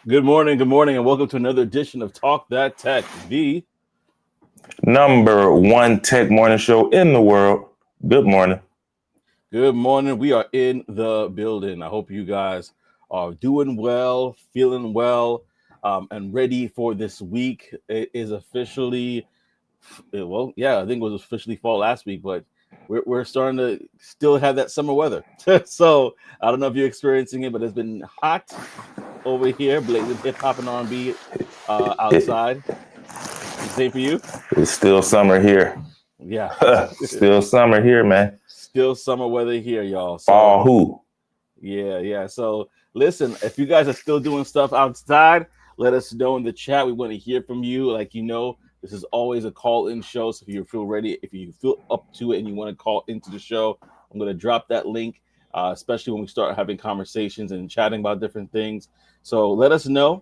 Good morning, and welcome to another edition of Talk That Tech, the Number one tech morning show in the world. Good morning. good morning. We are in the building. I hope you guys are doing well, feeling well, and ready for this week. It is officially, I think it was officially fall last week, but we're starting to still have that summer weather. So I don't know if you're experiencing it, but it's been hot over here, blazing hip hop and R&B It, outside. The same for you? it's still summer here. Yeah. Still summer here, man. Still summer weather here, y'all. Fall So who? yeah. So listen, if you guys are still doing stuff outside, let us know in the chat. We want to hear from you. This is always a call-in show. So if you feel ready, if you feel up to it and you want to call into the show, I'm gonna drop that link, especially when we start having conversations and chatting about different things. So let us know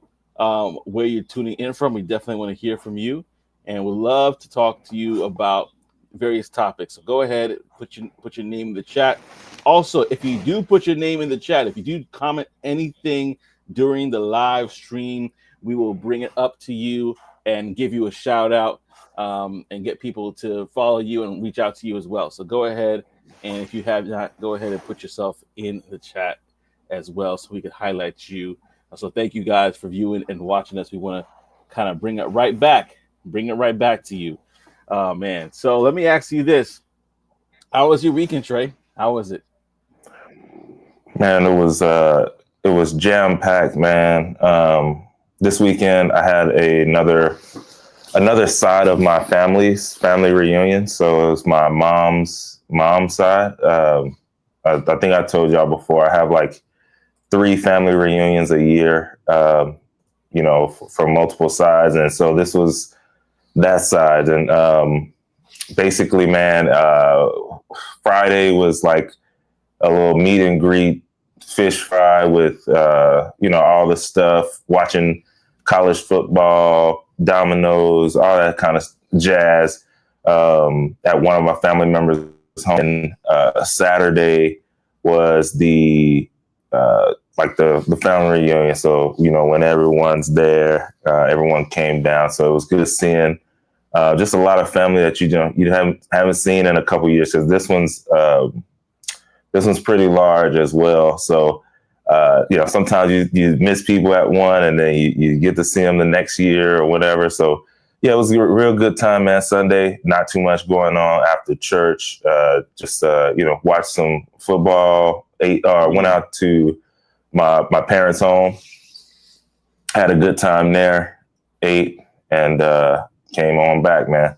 where you're tuning in from. We definitely want to hear from you, and we'd love to talk to you about various topics. So go ahead, put your name in the chat. Also, if you do put your name in the chat, if you do comment anything during the live stream, we will bring it up to you and give you a shout out, and get people to follow you and reach out to you as well. So go ahead, and if you have not, go ahead and put yourself in the chat as well so we can highlight you. So thank you guys for viewing and watching us. We want to kind of bring it right back to you. Oh man. So let me ask you this. How was your weekend, Trey? How was it? Man, it was jam packed, man. This weekend I had another side of my family reunion. So it was my mom side. I think I told y'all before. I have like 3 family reunions a year. From multiple sides, and so this was that side. And basically, man, Friday was like a little meet and greet, fish fry with all the stuff, watching college football, dominoes, all that kind of jazz, at one of my family members' home. And Saturday was the family reunion. So, when everyone's there, everyone came down. So it was good seeing just a lot of family that you haven't seen in a couple of years, because this one's pretty large as well. So sometimes you miss people at one, and then you get to see them the next year or whatever. So yeah, it was a real good time, man. Sunday, not too much going on after church. Just watched some football. Went out to my parents' home, had a good time there, ate, and came on back, man.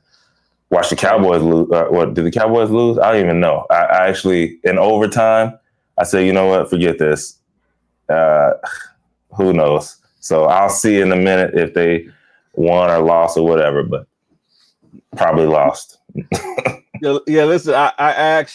Watched the Cowboys lose. Did the Cowboys lose? I don't even know. I actually, in overtime, I said, you know what, forget this. Who knows? So I'll see in a minute if they won or lost or whatever, but probably lost. Yeah. Listen, I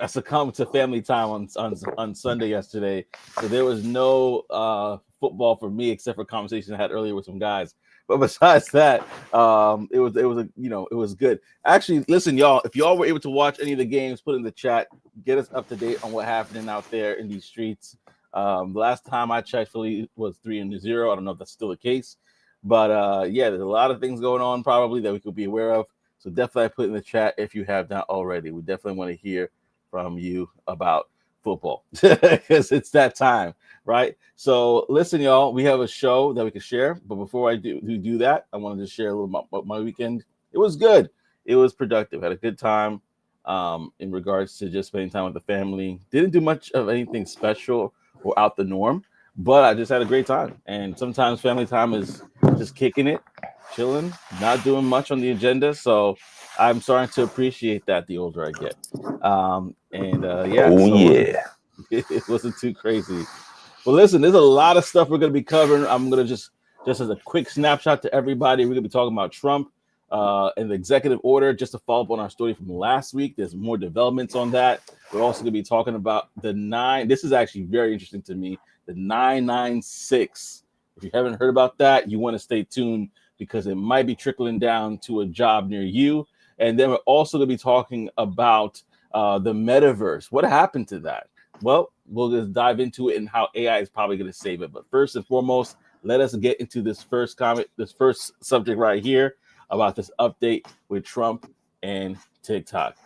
succumbed to family time on Sunday yesterday, so there was no football for me except for conversation I had earlier with some guys. But besides that, it was good. Actually, listen, y'all, if y'all were able to watch any of the games, put in the chat, get us up to date on what happening out there in these streets. Last time I checked, Philly was 3-0. I don't know if that's still the case, but there's a lot of things going on probably that we could be aware of. So definitely put in the chat if you have not already. We definitely want to hear from you about football because it's that time, right? So listen, y'all, we have a show that we can share. But before I do that, I wanted to share a little about my weekend. It was good. It was productive. Had a good time in regards to just spending time with the family. Didn't do much of anything special or out the norm, but I just had a great time. And sometimes family time is just kicking it, chilling, not doing much on the agenda. So I'm starting to appreciate that the older I get. Oh yeah. It wasn't too crazy. But listen, there's a lot of stuff we're going to be covering. I'm going to just as a quick snapshot to everybody, we're going to be talking about Trump and the executive order, just to follow up on our story from last week. There's more developments on that. We're also going to be talking about this is actually very interesting to me, the 996. If you haven't heard about that, you want to stay tuned because it might be trickling down to a job near you. And then we're also going to be talking about the metaverse. What happened to that? Well, we'll just dive into it and how AI is probably going to save it. But first and foremost, let us get into this first comment, this first subject right here about this update with Trump and TikTok.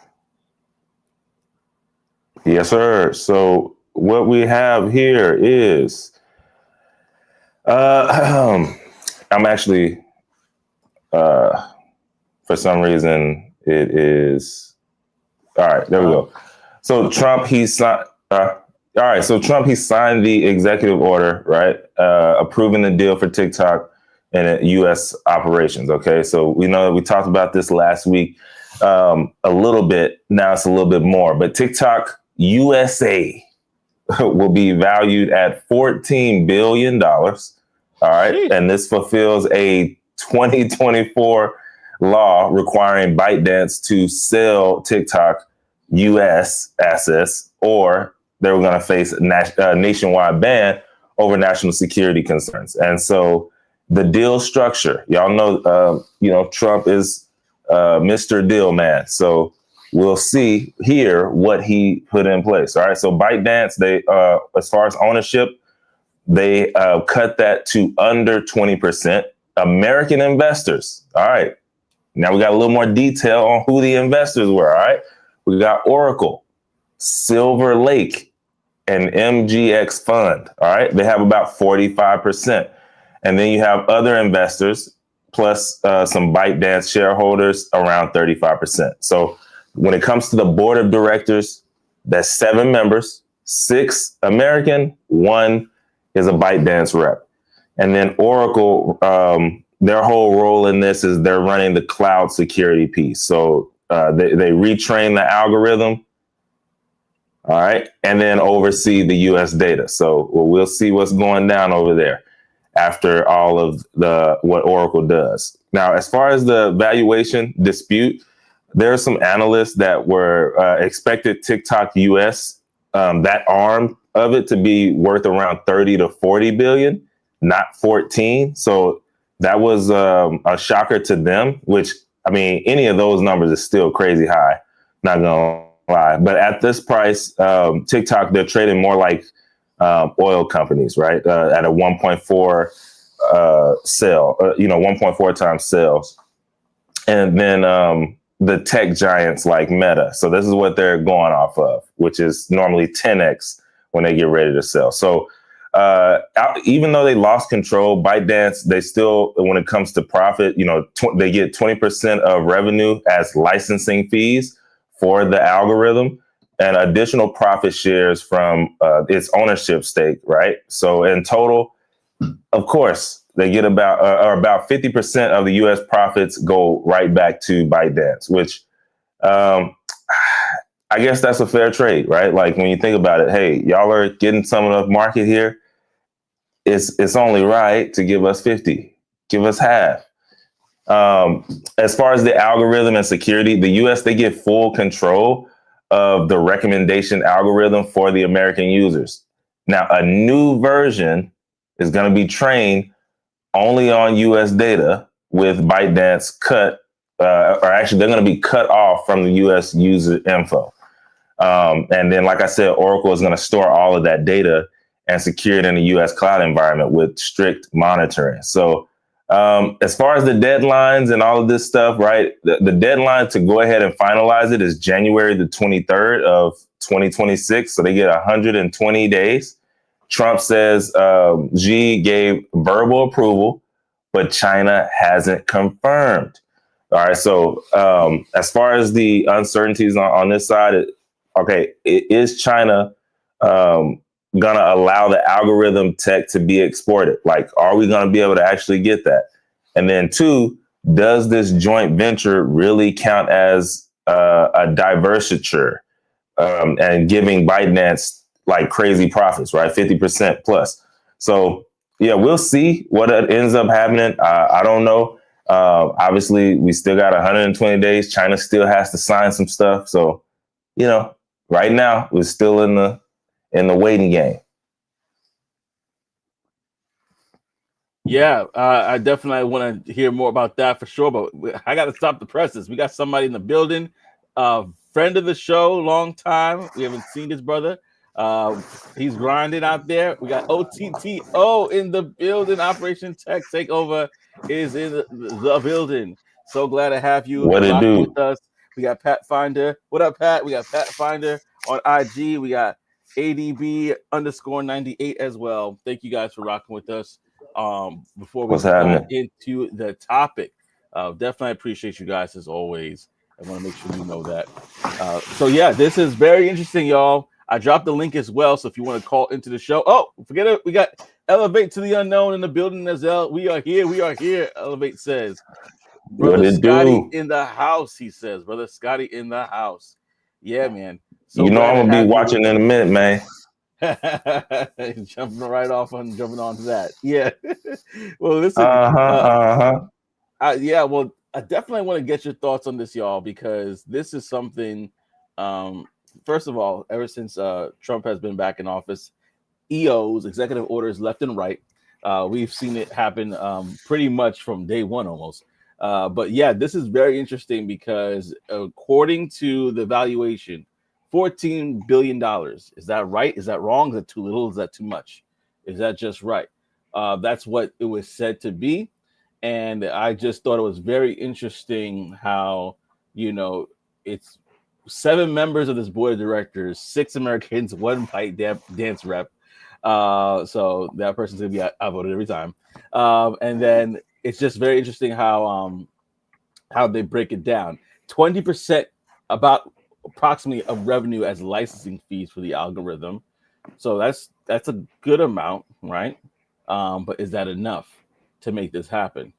Yes, sir. So what we have here is, I'm actually, for some reason, it is. All right, there we go. So Trump, he signed. All right, so Trump, he signed the executive order, right, approving the deal for TikTok and U.S. operations. Okay, so we know that we talked about this last week a little bit. Now it's a little bit more, but TikTok USA will be valued at $14 billion. All right, Sheesh. and this fulfills a 2024 law requiring ByteDance to sell TikTok U.S. assets, or they were going to face a nationwide ban over national security concerns. And so the deal structure, y'all know, Trump is Mr. Deal Man. So we'll see here what he put in place. All right. So ByteDance, they, as far as ownership, they cut that to under 20%. American investors. All right. Now we got a little more detail on who the investors were. All right. We got Oracle, Silver Lake, and MGX Fund. All right. They have about 45%. And then you have other investors plus some ByteDance shareholders around 35%. So when it comes to the board of directors, that's 7 members, 6 American, 1 is a ByteDance rep. And then Oracle, their whole role in this is they're running the cloud security piece. So they retrain the algorithm, all right, and then oversee the U.S. data. So we'll see what's going down over there after all of what Oracle does. Now, as far as the valuation dispute, there are some analysts that were expected TikTok US, that arm of it, to be worth around 30 to 40 billion, not 14. So that was a shocker to them, which, I mean, any of those numbers is still crazy high, not gonna lie. But at this price, TikTok, they're trading more like oil companies, right? At a 1.4 sale, 1.4 times sales. And then the tech giants like Meta. So this is what they're going off of, which is normally 10x when they get ready to sell. So even though they lost control, ByteDance, they still, when it comes to profit, they get 20% of revenue as licensing fees for the algorithm and additional profit shares from its ownership stake, right? So in total, of course, they get about 50% of the U.S. profits go right back to ByteDance, which I guess that's a fair trade, right? Like when you think about it, hey, y'all are getting some of the market here. It's only right to give us 50, give us half. As far as the algorithm and security, the U.S., they get full control of the recommendation algorithm for the American users. Now, a new version is going to be trained only on U.S. data with ByteDance cut, or actually they're going to be cut off from the U.S. user info. And then, like I said, Oracle is going to store all of that data and secure it in a U.S. cloud environment with strict monitoring. So as far as the deadlines and all of this stuff, right, the deadline to go ahead and finalize it is January the 23rd of 2026. So they get 120 days. Trump says Xi gave verbal approval, but China hasn't confirmed. All right. So as far as the uncertainties on this side, is China going to allow the algorithm tech to be exported? Like, are we going to be able to actually get that? And then 2, does this joint venture really count as a divestiture and giving ByteDance like crazy profits, right? 50% plus. So, yeah, we'll see what ends up happening. I don't know. Obviously, we still got 120 days. China still has to sign some stuff. So, right now we're still in the waiting game. Yeah, I definitely want to hear more about that for sure. But I got to stop the presses. We got somebody in the building, friend of the show, long time. We haven't seen this brother. He's grinding out there. We got OTTO in the building. Operation Tech Takeover is in the building. So glad to have you What it rocking do? with us. We got Pat Finder. What up, Pat? We got Pat Finder on IG. We got ADB_98 as well. Thank you guys for rocking with us. Before we What's dive happening? into the topic, definitely appreciate you guys as always. I want to make sure you know that. So yeah, this is very interesting, y'all. I dropped the link as well, so if you want to call into the show, forget it. We got Elevate to the Unknown in the building as well. We are here. We are here. Elevate says, What Brother it Scotty do? in the house. He says, Brother Scotty in the house. Yeah, man. So You know glad I'm to gonna be have you with watching in a minute, man. jumping right off on jumping on to that. Yeah. Well, listen. Uh huh. Uh Yeah. Well, I definitely want to get your thoughts on this, y'all, because this is something. Um, First of all, ever since Trump has been back in office, EOs, executive orders, left and right. We've seen it happen pretty much from day one almost. But yeah, this is very interesting because according to the valuation, $14 billion. Is that right? Is that wrong? Is that too little? Is that too much? Is that just right? That's what it was said to be. And I just thought it was very interesting how, you know, it's 7 members of this board of directors, 6 Americans, one pipe dance rep. So that person's gonna be outvoted every time. And then it's just very interesting how they break it down. 20% about approximately of revenue as licensing fees for the algorithm. So that's a good amount, right? But is that enough to make this happen?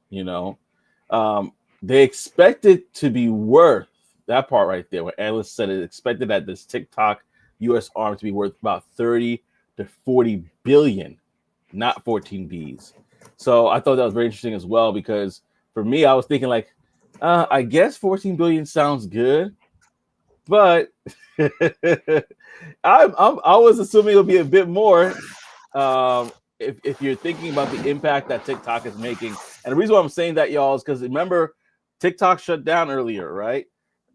Um, they expect it to be worth that part right there. Where analysts said it expected that this TikTok U.S. arm to be worth about 30 to 40 billion, not 14 Bs. So I thought that was very interesting as well because for me, I was thinking like, I guess 14 billion sounds good, but I was assuming it would be a bit more. If you're thinking about the impact that TikTok is making, and the reason why I'm saying that, y'all, is because remember TikTok shut down earlier, right,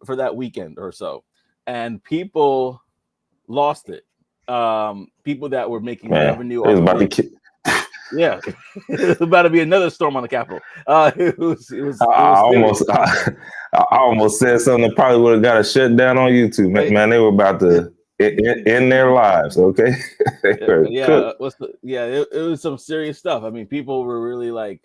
for that weekend or so, and people lost it. People that were making Man, revenue it was off of about to it, kill. yeah, it's about to be another storm on the Capitol. It I was scary. almost, I almost said something that probably would have got a shutdown on YouTube. Hey, Man, they were about to end their lives. Okay, they were yeah, cooked. it was some serious stuff. I mean, people were really like,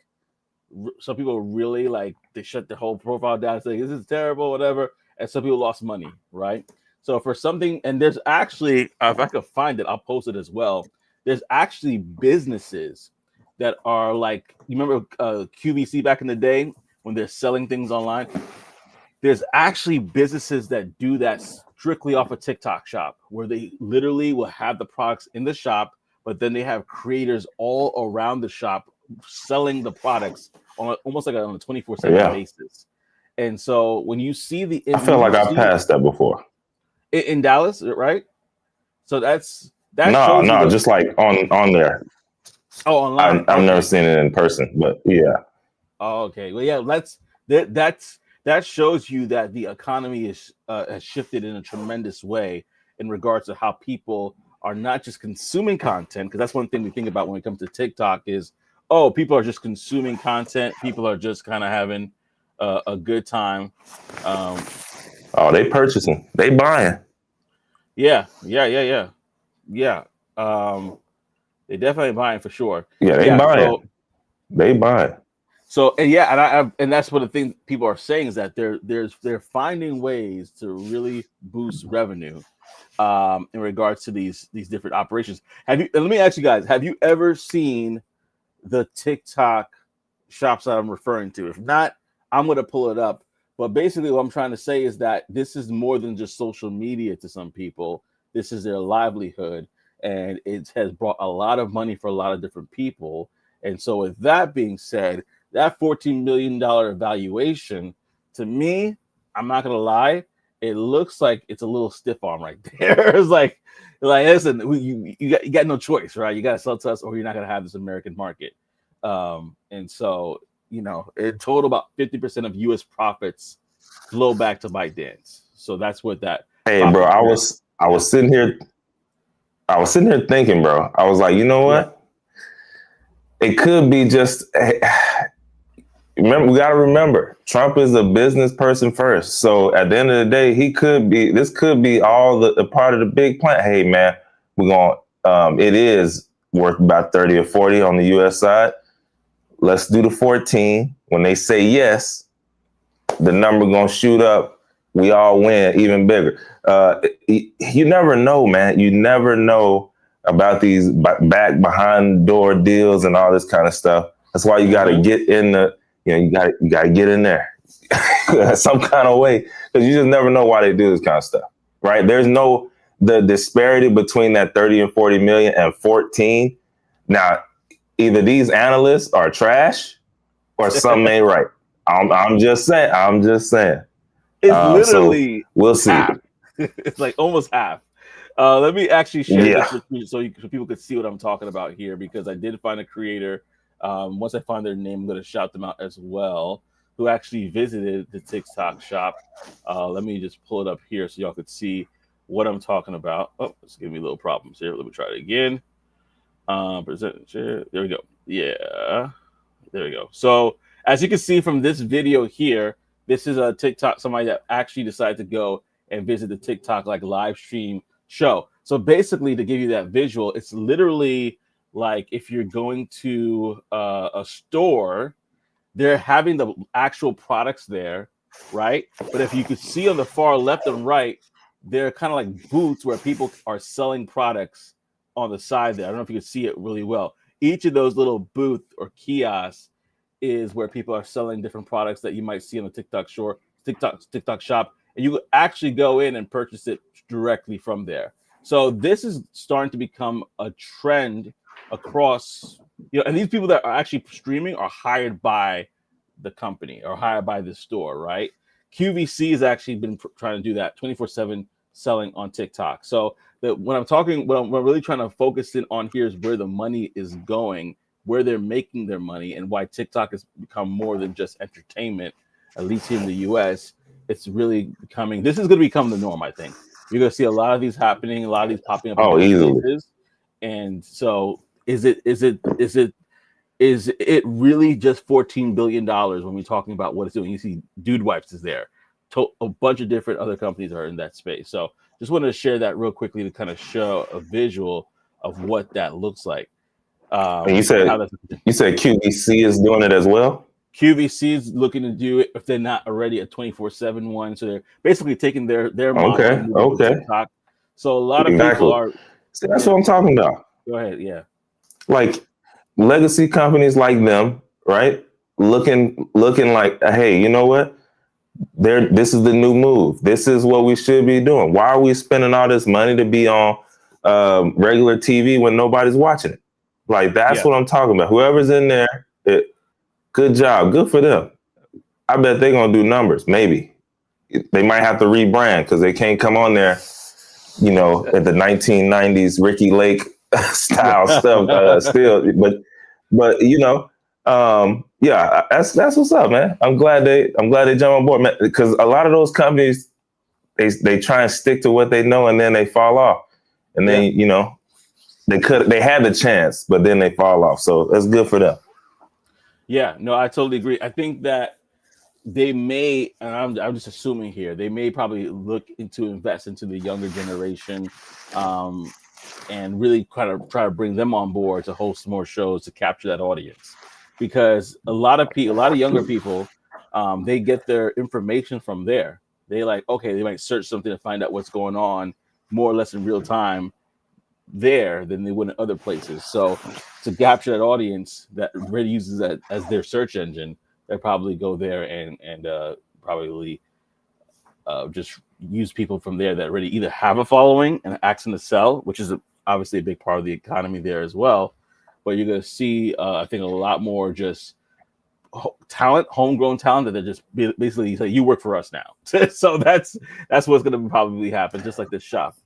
some people were really like, they shut the whole profile down, saying this is terrible, whatever, and some people lost money, right? So for something, and there's actually, if I could find it, I'll post it as well. There's actually businesses that are like, you remember QVC back in the day when they're selling things online? There's actually businesses that do that strictly off a TikTok shop where they literally will have the products in the shop, but then they have creators all around the shop selling the products on almost like on a 24/7 Yeah, basis. And so when you see I when feel you like I see passed that before. in Dallas, right? So that No, shows you no, the just like on there. online. I've never Okay. seen it in person, but yeah. Oh, okay. Well, yeah, that shows you that the economy is has shifted in a tremendous way in regards to how people are not just consuming content, because that's one thing we think about when it comes to TikTok is, oh, people are just consuming content, people are just kind of having a good time. Um, Oh, they purchasing, they buying. yeah, yeah, yeah, yeah, yeah. They definitely buying for sure. Yeah, they Yeah, so buying. They buying. And yeah, and that's what the thing people are saying is that they're finding ways to really boost revenue in regards to these different operations. Let me ask you guys, have you ever seen the TikTok shops that I'm referring to? If not, I'm gonna pull it up. But basically what I'm trying to say is that this is more than just social media to some people. This is their livelihood, and it has brought a lot of money for a lot of different people. And so with that being said, that $14 million valuation, to me, I'm not gonna lie, it looks like it's a little stiff arm right there. It's like listen, you got no choice, right? You got to sell to us, or you're not gonna have this American market. And so in total, about 50% of U.S. profits flow back to ByteDance. So that's what that Hey, bro, profit I share. was I Yeah. was sitting here. I was sitting there thinking, bro. I was like, you know Yeah. what? It could be just. Remember, we got to remember, Trump is a business person first. So at the end of the day, this could be all the part of the big plan. Hey, man, we're going, it is worth about 30 or 40 on the U.S. side. Let's do the 14. When they say yes, the number going to shoot up. We all win even bigger. You never know, man. You never know about these back behind door deals and all this kind of stuff. That's why you got to get in the, you got to get in there some kind of way, because you just never know why they do this kind of stuff, right? There's no the disparity between that 30 and 40 million and 14. Now, either these analysts are trash or something ain't right. I'm just saying. It's literally so we'll see. half. It's like almost half. Let me actually share this with you so people could see what I'm talking about here, because I did find a creator. Once I find their name, I'm going to shout them out as well, who actually visited the TikTok shop. Let me just pull it up here so y'all could see what I'm talking about. Oh, it's giving me little problems here. Let me try it again. Present share. There we go. Yeah, there we go. So as you can see from this video here, this is a TikTok, somebody that actually decided to go and visit the TikTok like live stream show. So basically, to give you that visual, it's literally like if you're going to a store, they're having the actual products there, right? But if you could see on the far left and right, they're kind of like booths where people are selling products on the side there. I don't know if you can see it really well. Each of those little booth or kiosks is where people are selling different products that you might see on the TikTok shop, and you actually go in and purchase it directly from there. So this is starting to become a trend across, and these people that are actually streaming are hired by the company or hired by the store, right? QVC has actually been trying to do that 24/7 selling on TikTok. So what I'm really trying to focus in on here is where the money is going, where they're making their money, and why TikTok has become more than just entertainment. At least here in the US, it's really becoming. This is going to become the norm. I think you're going to see a lot of these happening, a lot of these popping up. Oh, easily. Places. And so, is it really just $14 billion when we're talking about what it's doing? You see, Dude Wipes is there. A bunch of different other companies are in that space. So just wanted to share that real quickly to kind of show a visual of what that looks like. And you said QVC is doing it as well? QVC is looking to do it if they're not already a 24/7 one. So they're basically taking their model. Okay. TikTok. So a lot of people are. See, that's what I'm talking about. Go ahead. Yeah. Like legacy companies like them, right? Looking like, hey, you know what? This is the new move. This is what we should be doing. Why are we spending all this money to be on regular TV when nobody's watching it? Like, that's what I'm talking about. Whoever's in there, good job. Good for them. I bet they're going to do numbers. Maybe. They might have to rebrand because they can't come on there, at the 1990s Ricky Lake style stuff still. But that's what's up, man. I'm glad they jump on board, man, because a lot of those companies, they try and stick to what they know and then they fall off. And then, they had the chance, but then they fall off. So that's good for them. Yeah, no, I totally agree. I think that they may, and I'm just assuming here, they may probably look into invest into the younger generation, and really try to bring them on board to host more shows to capture that audience, because a lot of younger people, they get their information from there. They they might search something to find out what's going on more or less in real time there than they would in other places. So to capture that audience that really uses that as their search engine, they probably go there and probably just use people from there that already either have a following and accent to sell, which is obviously a big part of the economy there as well. But you're going to see, I think, a lot more just homegrown talent that they're just basically say, you work for us now. So that's what's going to probably happen, just like this shop.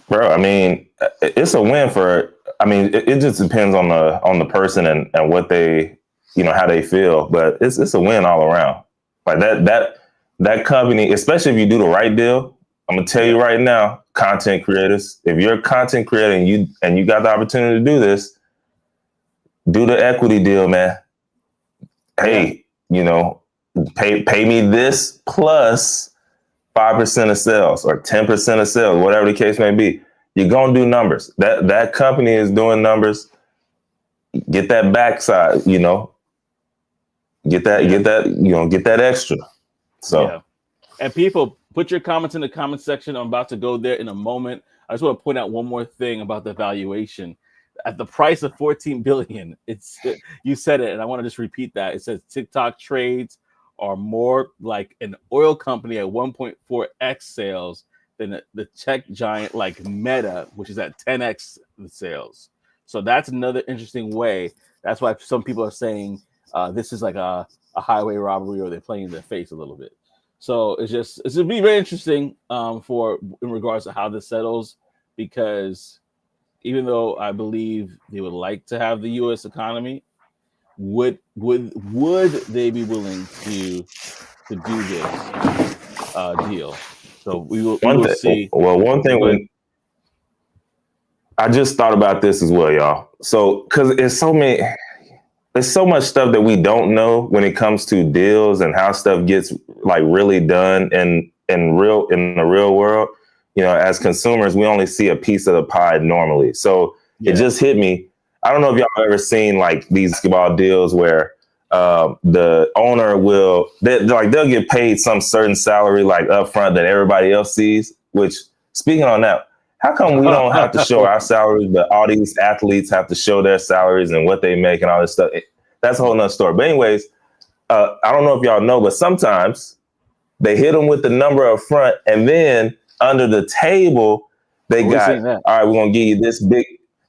Bro, I mean, it's a win for. I mean, it just depends on the person and what they, how they feel. But it's a win all around. Like that company, especially if you do the right deal, I'm gonna tell you right now, content creators, if you're a content creator and you got the opportunity to do this, do the equity deal, man. Hey, pay me this plus 5% of sales or 10% of sales, whatever the case may be. You're gonna do numbers. That company is doing numbers. Get that backside, get that extra. So yeah. And people, put your comments in the comment section. I'm about to go there in a moment. I just want to point out one more thing about the valuation. At the price of 14 billion, you said it, and I want to just repeat that. It says TikTok trades are more like an oil company at 1.4x sales than the tech giant like Meta, which is at 10x the sales. So that's another interesting way. That's why some people are saying this is like a highway robbery, or they're playing in their face a little bit. So it's gonna be very interesting for in regards to how this settles, because even though I believe they would like to have the U.S. economy, would they be willing to do this deal? So we will see. Well, one thing when I just thought about this as well, y'all. So because there's so much stuff that we don't know when it comes to deals and how stuff gets like really done in the real world. As consumers, we only see a piece of the pie normally. So It just hit me. I don't know if y'all have ever seen like these basketball deals where the owner they'll get paid some certain salary like upfront that everybody else sees. Which, speaking on that, how come we don't have to show our salaries, but all these athletes have to show their salaries and what they make and all this stuff? That's a whole nother story. But anyways, I don't know if y'all know, but sometimes they hit them with the number up front, and then under the table, they got, all right, we're going to give you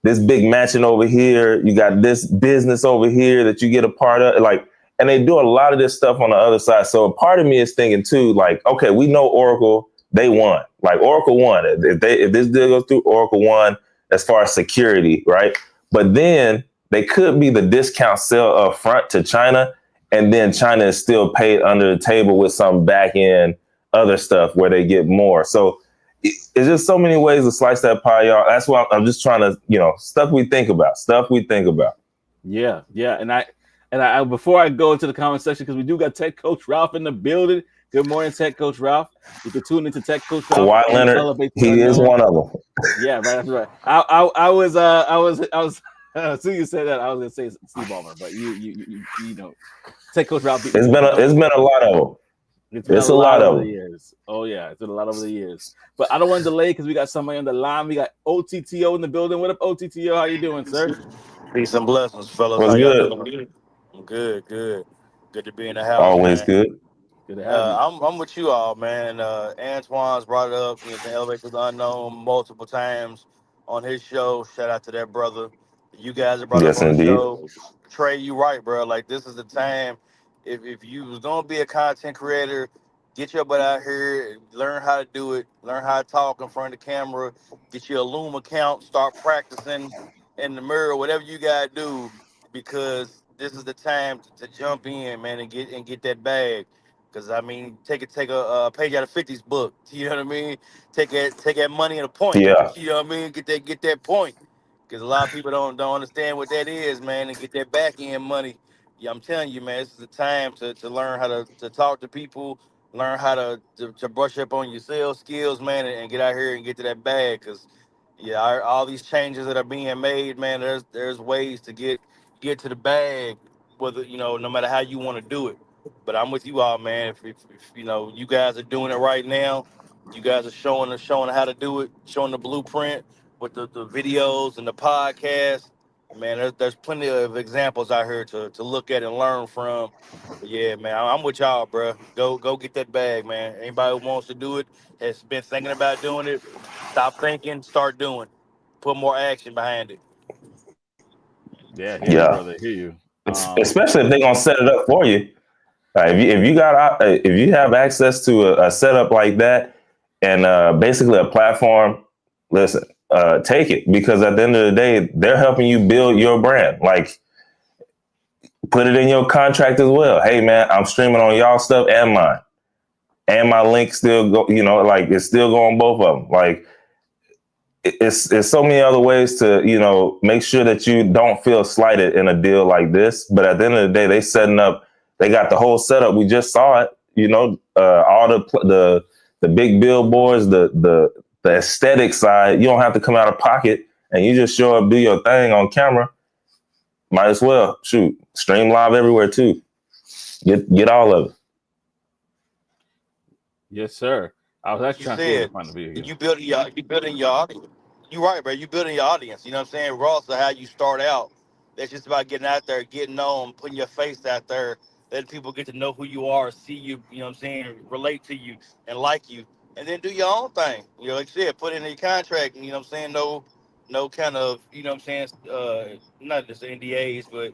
this big mansion over here. You got this business over here that you get a part of. And they do a lot of this stuff on the other side. So a part of me is thinking too, like, okay, we know Oracle, they won. Like Oracle won. If this deal goes through, Oracle won as far as security, right? But then they could be the discount sale up front to China, and then China is still paid under the table with some back end other stuff where they get more. So it's just so many ways to slice that pie, y'all. That's why I'm just trying to, stuff we think about. Yeah. And I before I go into the comment section, because we do got Tech Coach Ralph in the building. Good morning, Tech Coach Ralph. You can tune into Tech Coach Ralph. Kawhi Leonard, he is one of them. Yeah, right. That's right. I was. As soon as you said that, I was gonna say Steve Ballmer, but you know, Tech Coach Ralph. It's been a lot of them. It's a lot over the years. Oh yeah, it's been a lot over the years. But I don't want to delay because we got somebody on the line. We got OTTO in the building. What up, OTTO? How you doing, sir? Peace and blessings, fellas. What's How good? y'all doing? I'm good. Good to be in the house. Always man. good. Good to have you. I'm with you all, man. Antoine's brought it up in the Elevate to the Unknown multiple times on his show. Shout out to that brother. You guys have brought it up on the show. Trey, you right, bro. Like, this is the time. If you was gonna be a content creator, get your butt out here, learn how to do it, learn how to talk in front of the camera, get your Loom account, start practicing in the mirror, whatever you gotta do, because this is the time to jump in, man, and get that bag. Because I mean, take a page out of 50's book. You know what I mean? Take that money and a point. Yeah. You know what I mean? Get that point. Because a lot of people don't understand what that is, man, and get that back end money. Yeah, I'm telling you, man, this is the time to learn how to talk to people, learn how to brush up on your sales skills, man, and get out here and get to that bag. Because all these changes that are being made, man, there's ways to get to the bag, whether no matter how you want to do it. But I'm with you all, man. If you guys are doing it right now, you guys are showing how to do it, showing the blueprint with the videos and the podcast. Man, there's plenty of examples out here to look at and learn from. But yeah, man, I'm with y'all, bro. Go get that bag, man. Anybody who wants to do it, has been thinking about doing it, stop thinking, start doing. Put more action behind it. Yeah, hear you, brother. Hear you. Especially if they're gonna set it up for you. If you have access to a setup like that and basically a platform, listen, take it, because at the end of the day, they're helping you build your brand. Like, put it in your contract as well. Hey, man, I'm streaming on y'all stuff and mine. and my link still go, like it's still going both of them. Like it's so many other ways to, make sure that you don't feel slighted in a deal like this. But at the end of the day, they got the whole setup. We just saw it, all the big billboards, the aesthetic side. You don't have to come out of pocket, and you just show up, do your thing on camera. Might as well stream live everywhere too. Get all of it. Yes, sir. I was actually You trying to see if I said could find the video. you building your audience. You're right, bro. You building your audience. You know what I'm saying? Regardless of how you start out, that's just about getting out there, getting known, putting your face out there, letting people get to know who you are, see you. You know what I'm saying? Relate to you and like you, and then do your own thing. Like you said, put in your contract. You know what I'm saying? No kind of, you know what I'm saying? Not just NDAs, but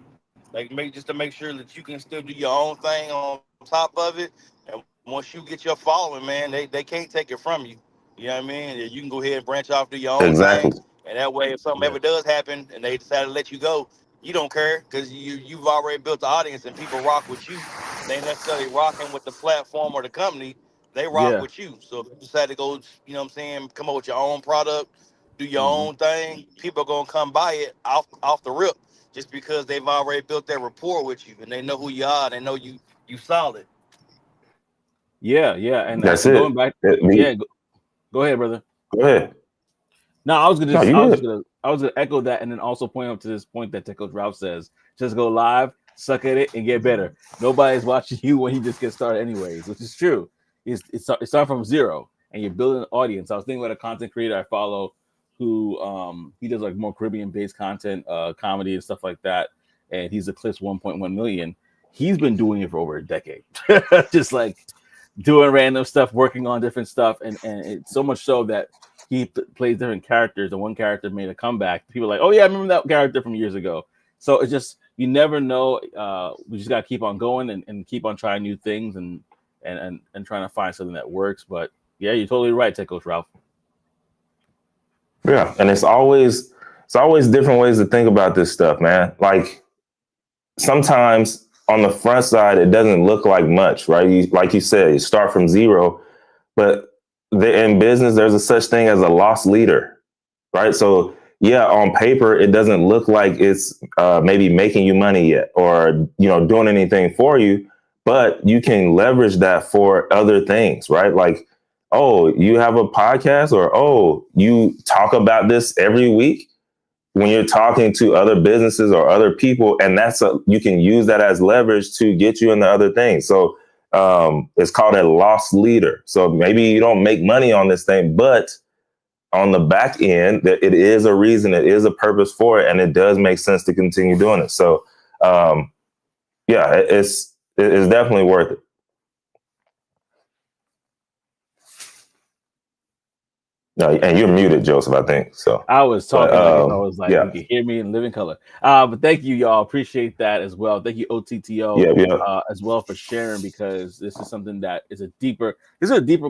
like to make sure that you can still do your own thing on top of it. And once you get your following, man, they can't take it from you. You know what I mean? You can go ahead and branch off, do your own thing, Exactly. and that way, if something ever Yeah. does happen and they decide to let you go, you don't care because you've already built the audience and people rock with you. They ain't necessarily rocking with the platform or the company. They rock Yeah. with you. So if you decide to go, you know what I'm saying, come up with your own product, do your Hmm. own thing, people are gonna come buy it off the rip just because they've already built that rapport with you and they know who you are. They know you solid. Yeah. Yeah. And That's going it. back, yeah. Go ahead, brother. Go ahead. No, No, you good. I was gonna echo that, and then also point out to this point that Tech Coach Ralph says: just go live, suck at it, and get better. Nobody's watching you when you just get started, anyways, which is true. It's starting from zero, and you're building an audience. I was thinking about a content creator I follow, who he does like more Caribbean based content, comedy and stuff like that, and he's eclipsed 1.1 million. He's been doing it for over a decade, just like doing random stuff, working on different stuff, and it's so much so that he plays different characters, and one character made a comeback. People are like, oh yeah, I remember that character from years ago. So it's just you never know. We just gotta keep on going and keep on trying new things and trying to find something that works. But yeah, you're totally right, Tech Coach Ralph. Yeah, and it's always different ways to think about this stuff, man. Like sometimes on the front side, it doesn't look like much, right? Like you said, you start from zero, but in business, there's a such thing as a loss leader, right? So yeah, on paper, it doesn't look like it's maybe making you money yet or, doing anything for you, but you can leverage that for other things, right? Like, oh, you have a podcast or, oh, you talk about this every week when you're talking to other businesses or other people, and you can use that as leverage to get you into other things. So it's called a loss leader. So maybe you don't make money on this thing, but on the back end, that it is a reason, it is a purpose for it, and it does make sense to continue doing it. So yeah, it's definitely worth it. No, and you're muted, Joseph, I think. So I was talking like if I was like yeah, you could hear me in living color. But thank you, y'all. Appreciate that as well. Thank you, OTTO, yeah. as well for sharing because this is something that is a deeper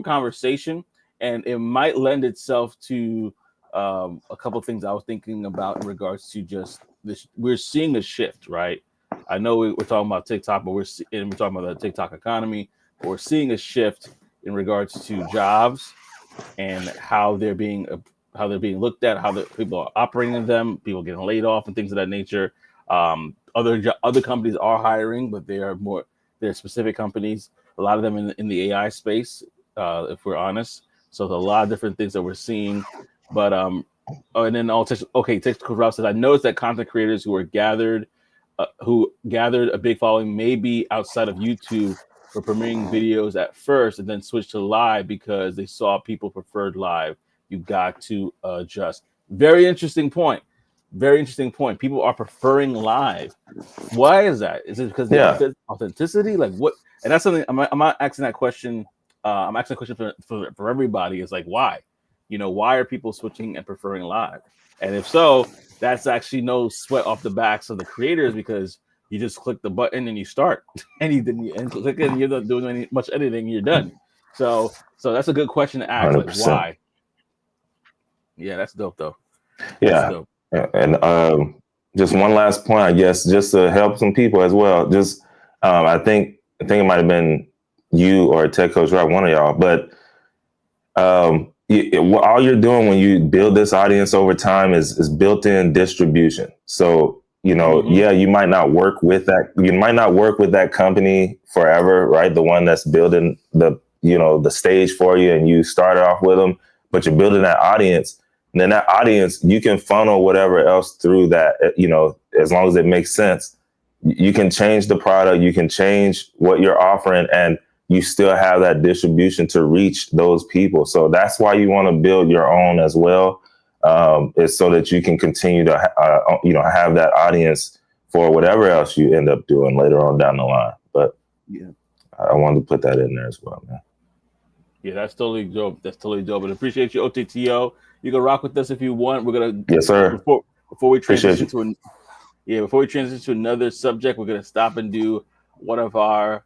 conversation, and it might lend itself to a couple of things I was thinking about in regards to just this. We're seeing a shift, right? I know we're talking about TikTok, but we're talking about the TikTok economy, but we're seeing a shift in regards to jobs and how they're being looked at, how the people are operating in them, people getting laid off and things of that nature. Other companies are hiring, but they're specific companies. A lot of them in the AI space, if we're honest. So there's a lot of different things that we're seeing. But and then Technical Route says I noticed that content creators who gathered a big following, maybe outside of YouTube, were premiering videos at first and then switched to live because they saw people preferred live. You got to adjust. Very interesting point. Very interesting point. People are preferring live. Why is that? Is it because Yeah. the authenticity? Like what? And that's something I'm not asking that question. I'm asking a question for everybody. Is like why? Why are people switching and preferring live? And if so, that's actually no sweat off the backs of the creators because you just click the button and you start, and you click it, and you're not doing much editing. You're done. So that's a good question to ask. Like 100%. why? Yeah, that's dope though. That's Yeah. dope. And just one last point, I guess, just to help some people as well. Just I think it might have been you or a tech coach, right? One of y'all, but all you're doing when you build this audience over time is built-in distribution. So, yeah, you might not work with that. You might not work with that company forever, right? The one that's building the stage for you, and you started off with them, but you're building that audience. And then that audience, you can funnel whatever else through that, as long as it makes sense. You can change the product, you can change what you're offering, and you still have that distribution to reach those people. So that's why you want to build your own as well, is so that you can continue to, have that audience for whatever else you end up doing later on down the line. But yeah, I wanted to put that in there as well, man. Yeah, that's totally dope. That's totally dope. But appreciate you, OTTO. You can rock with us if you want. We're gonna Yes, sir. Before we transition before we transition to another subject, we're gonna stop and do one of our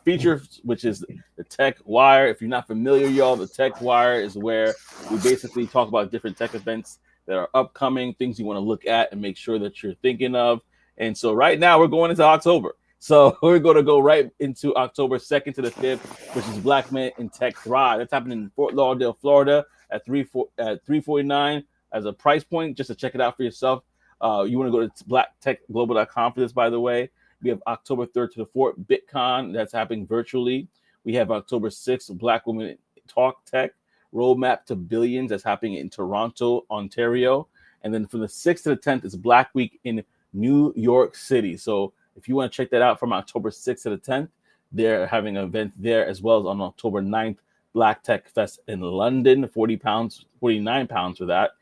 features, which is the Tech Wire. If you're not familiar, y'all, the Tech Wire is where we basically talk about different tech events that are upcoming, things you want to look at and make sure that you're thinking of. And so right now we're going into October. So we're going to go right into October 2nd to the 5th, which is Black Men in Tech Thrive. That's happening in Fort Lauderdale, Florida at $349 as a price point, just to check it out for yourself. You want to go to blacktechglobal.com for this, by the way. We have October 3rd to the 4th, BitCon. That's happening virtually. We have October 6th, Black Women Talk Tech, Roadmap to Billions. That's happening in Toronto, Ontario. And then from the 6th to the 10th is Black Week in New York City. So if you want to check that out from October 6th to the 10th, they're having an event there, as well as on October 9th, Black Tech Fest in London, 49 pounds for that.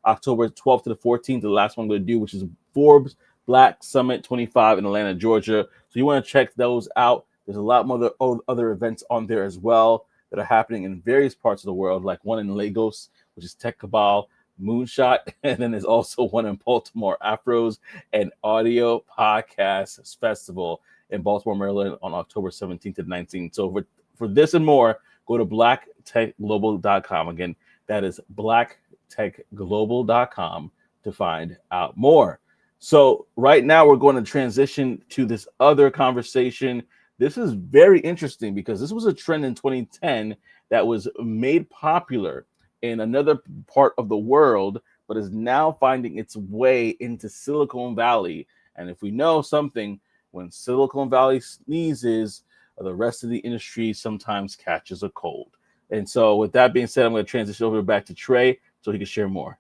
October 12th to the 14th, the last one I'm going to do, which is Forbes Black Summit 25 in Atlanta, Georgia. So you want to check those out. There's a lot more other events on there as well that are happening in various parts of the world, like one in Lagos, which is Tech Cabal Moonshot. And then there's also one in Baltimore, Afros and Audio Podcast Festival in Baltimore, Maryland on October 17th to 19th. So for this and more, go to blacktechglobal.com. Again, that is blacktechglobal.com to find out more. So right now we're going to transition to this other conversation. This is very interesting because this was a trend in 2010 that was made popular in another part of the world, but is now finding its way into Silicon Valley. And if we know something, when Silicon Valley sneezes, the rest of the industry sometimes catches a cold. And so with that being said, I'm going to transition over back to Trey so he can share more.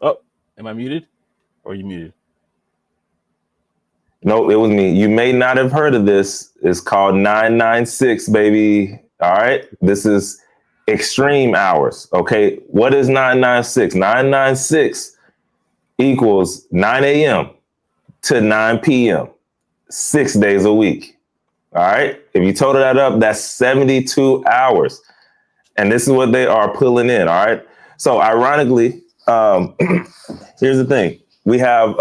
Oh, am I muted? Or are you muted? No, it was me. You may not have heard of this. It's called 996, baby. All right. This is extreme hours. Okay. What is 996? 996 equals 9 a.m. to 9 p.m. 6 days a week. All right. If you total that up, that's 72 hours. And this is what they are pulling in. All right. So ironically, here's the thing. We have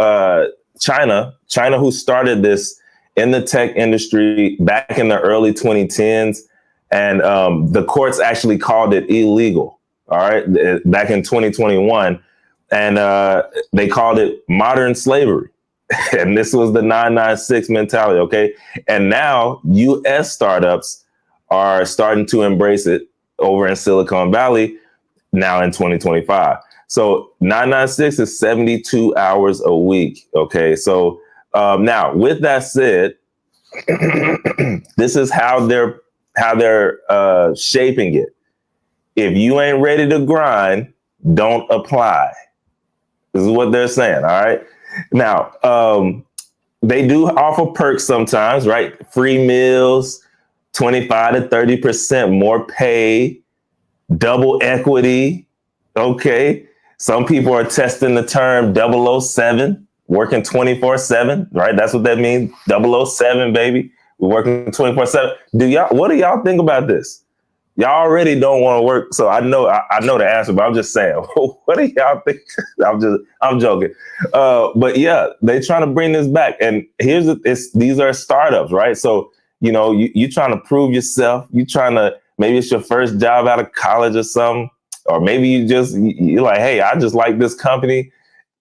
China, who started this in the tech industry back in the early 2010s. And the courts actually called it illegal. All right. Back in 2021. And they called it modern slavery. And this was the 996 mentality. OK. And now U.S. startups are starting to embrace it over in Silicon Valley now in 2025. So 996 is 72 hours a week. OK, so now with that said, this is how they're shaping it. If you ain't ready to grind, don't apply. This is what they're saying. All right. Now, they do offer perks sometimes, right? Free meals, 25 to 30% more pay, double equity. OK. Some people are testing the term 007, working 24/7, right? That's what that means. 007, baby. We're working 24/7. What do y'all think about this? Y'all already don't want to work. So I know the answer, but I'm just saying, what do y'all think? I'm joking. But yeah, they're trying to bring this back. And these are startups, right? So, you trying to prove yourself. Maybe it's your first job out of college or something. Or maybe you're like, hey, I just like this company.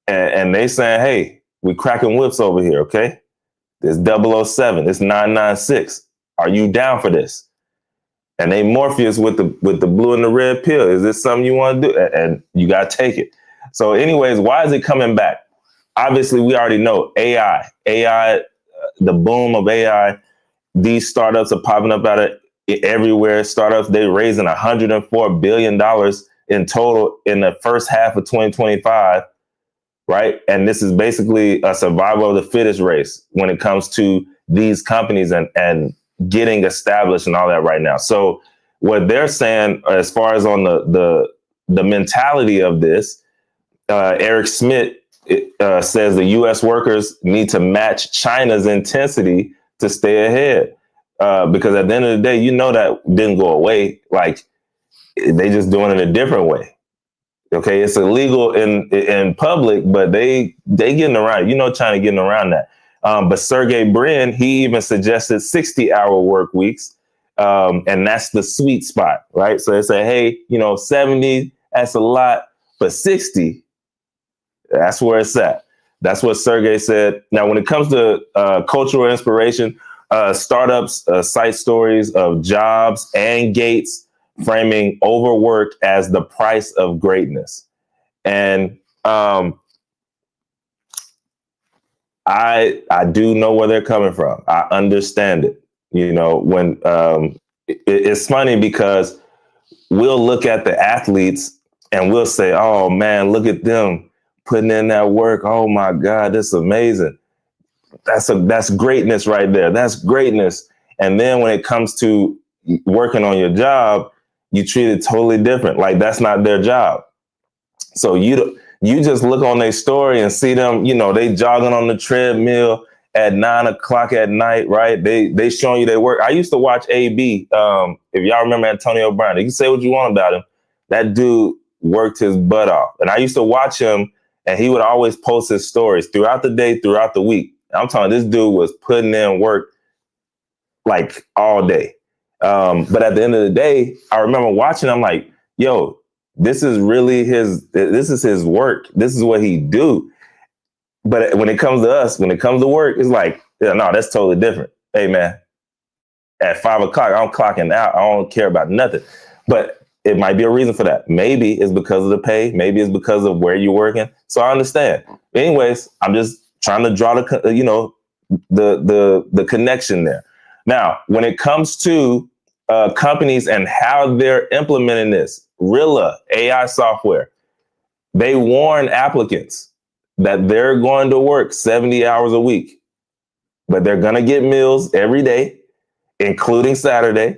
And they saying, hey, We cracking whips over here, okay? There's 007, it's 996. Are you down for this? And they Morpheus with the blue and the red pill. Is this something you want to do? And you got to take it. So anyways, why is it coming back? Obviously, we already know AI, the boom of AI. These startups are popping up out of everywhere. Startups, they're raising $104 billion in total in the first half of 2025, right? And this is basically a survival of the fittest race when it comes to these companies and getting established and all that right now. So what they're saying, as far as on the mentality of this, Eric Schmidt says the U.S. workers need to match China's intensity to stay ahead. Because at the end of the day, you know that didn't go away. Like, they just doing it a different way. Okay, it's illegal in public, but they getting around. You know, China getting around that. But Sergey Brin, he even suggested 60-hour work weeks, and that's the sweet spot, right? So they say, hey, 70, that's a lot, but 60, that's where it's at. That's what Sergey said. Now, when it comes to cultural inspiration, startups cite stories of Jobs and Gates framing overwork as the price of greatness. And I do know where they're coming from. I understand it. When it's funny because we'll look at the athletes and we'll say, oh man, look at them putting in that work. Oh my God, that's amazing. That's greatness right there. That's greatness. And then when it comes to working on your job, you treat it totally different. Like, that's not their job. So you just look on their story and see them, they jogging on the treadmill at 9 o'clock at night, right? They showing you their work. I used to watch AB. If y'all remember Antonio Brown, you can say what you want about him. That dude worked his butt off. And I used to watch him, and he would always post his stories throughout the day, throughout the week. I'm talking, this dude was putting in work like all day. But at the end of the day, I remember watching, I'm like, yo, this is his work. This is what he do. But when it comes to us, when it comes to work, it's like, yeah, no, that's totally different. Hey man, at 5 o'clock, I'm clocking out. I don't care about nothing. But it might be a reason for that. Maybe it's because of the pay. Maybe it's because of where you're working. So I understand. Anyways, I'm just trying to draw the connection there. Now, when it comes to companies and how they're implementing this, Rilla AI software, they warn applicants that they're going to work 70 hours a week, but they're going to get meals every day, including Saturday.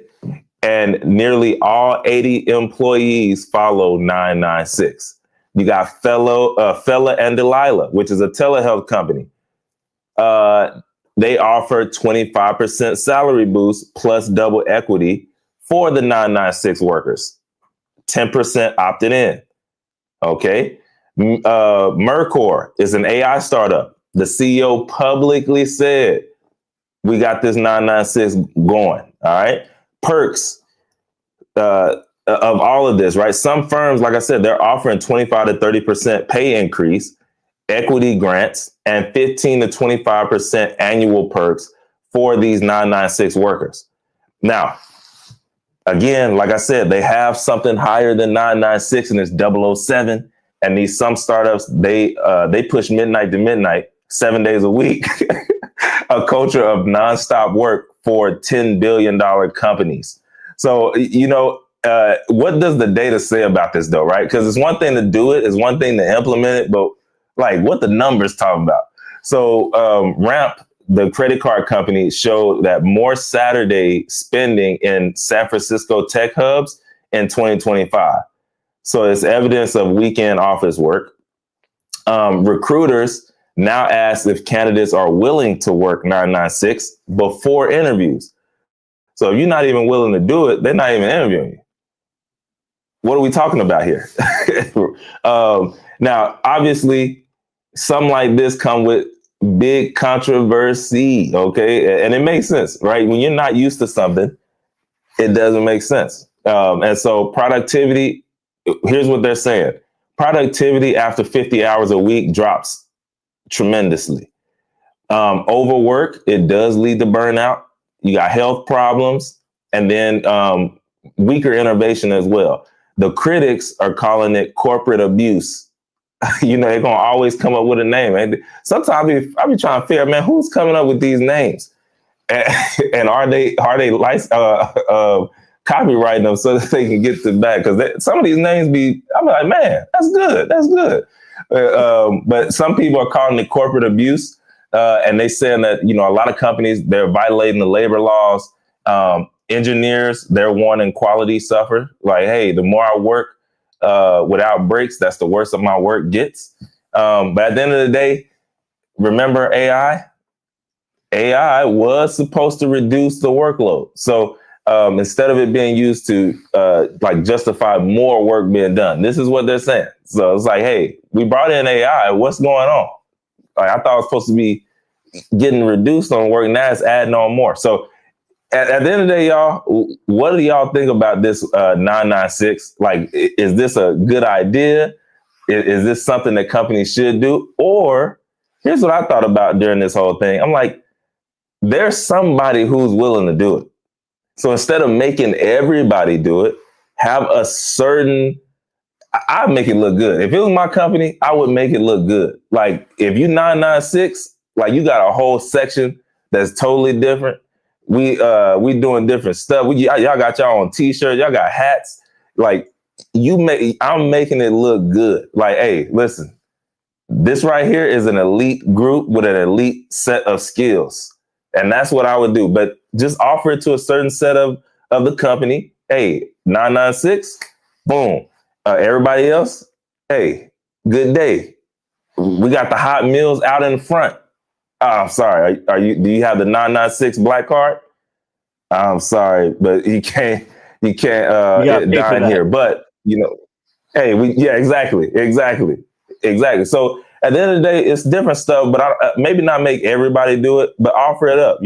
And nearly all 80 employees follow 996. You got Fella and Delilah, which is a telehealth company. They offer 25% salary boost plus double equity for the 996 workers. 10% opted in. Okay. Mercor is an AI startup. The CEO publicly said, we got this 996 going. All right. Perks of all of this, right? Some firms, like I said, they're offering 25 to 30% pay increase, equity grants, and 15 to 25% annual perks for these 996 workers. Now, again, like I said, they have something higher than 996, and it's 007. And these some startups, they push midnight to midnight, 7 days a week, a culture of nonstop work for $10 billion companies. So, what does the data say about this, though, right? Because it's one thing to do it, it's one thing to implement it, but like what the numbers talk about. So Ramp, the credit card company, showed that more Saturday spending in San Francisco tech hubs in 2025. So it's evidence of weekend office work. Recruiters now ask if candidates are willing to work 996 before interviews. So if you're not even willing to do it, they're not even interviewing you. What are we talking about here? Now, obviously, something like this come with big controversy, okay? And it makes sense, right? When you're not used to something, it doesn't make sense. And so productivity, here's what they're saying. Productivity after 50 hours a week drops tremendously. Overwork, it does lead to burnout. You got health problems, and then weaker innovation as well. The critics are calling it corporate abuse. They're gonna always come up with a name. And sometimes I be trying to figure, man, who's coming up with these names? And are they copywriting them so that they can get the back? Because some of these names I'm like, man, that's good. But some people are calling it corporate abuse, and they saying that a lot of companies, they're violating the labor laws. Engineers, they're wanting quality suffer. Like, hey, the more I work without breaks, that's the worse of my work gets. But at the end of the day, remember AI? AI was supposed to reduce the workload. So instead of it being used to justify more work being done, this is what they're saying. So it's like, hey, we brought in AI. What's going on? Like, I thought it was supposed to be getting reduced on work. Now it's adding on more. So at the end of the day, y'all, what do y'all think about this 996? Like, is this a good idea? Is this something that companies should do? Or here's what I thought about during this whole thing. I'm like, there's somebody who's willing to do it. So instead of making everybody do it, have a certain, I'd make it look good. If it was my company, I would make it look good. Like, if you 996, like, you got a whole section that's totally different. We doing different stuff. Y'all got y'all own t-shirts, y'all got hats. Like, I'm making it look good. Like, hey, listen, this right here is an elite group with an elite set of skills. And that's what I would do. But just offer it to a certain set of the company. Hey, 996, boom. Everybody else, hey, good day. We got the hot meals out in front. Oh, I'm sorry. Do you have the 996 black card? I'm sorry, but you can't dine here. But hey, exactly. So at the end of the day, it's different stuff, but maybe not make everybody do it, but offer it up,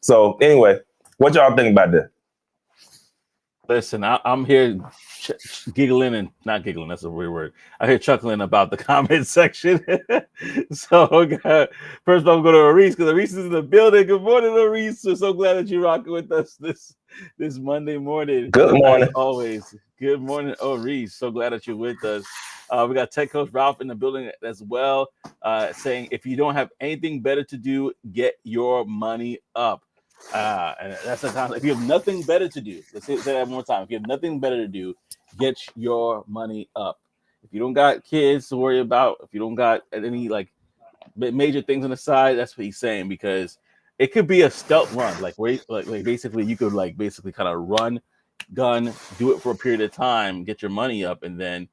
So anyway, what y'all think about this? Listen, I'm here giggling and not giggling. That's a weird word. I'm here chuckling about the comment section. So first of all, I'm going to Aris because Aris is in the building. Good morning, Aris. We're so glad that you're rocking with us this Monday morning. Good morning. As always. Good morning, Aris. So glad that you're with us. We got Tech Coach Ralph in the building as well, saying if you don't have anything better to do, get your money up. And that's the time. If you have nothing better to do, let's say that one more time. If you have nothing better to do, get your money up. If you don't got kids to worry about, if you don't got any major things on the side, that's what he's saying, because it could be a stealth run, like basically you could basically kind of run, gun, do it for a period of time, get your money up, and then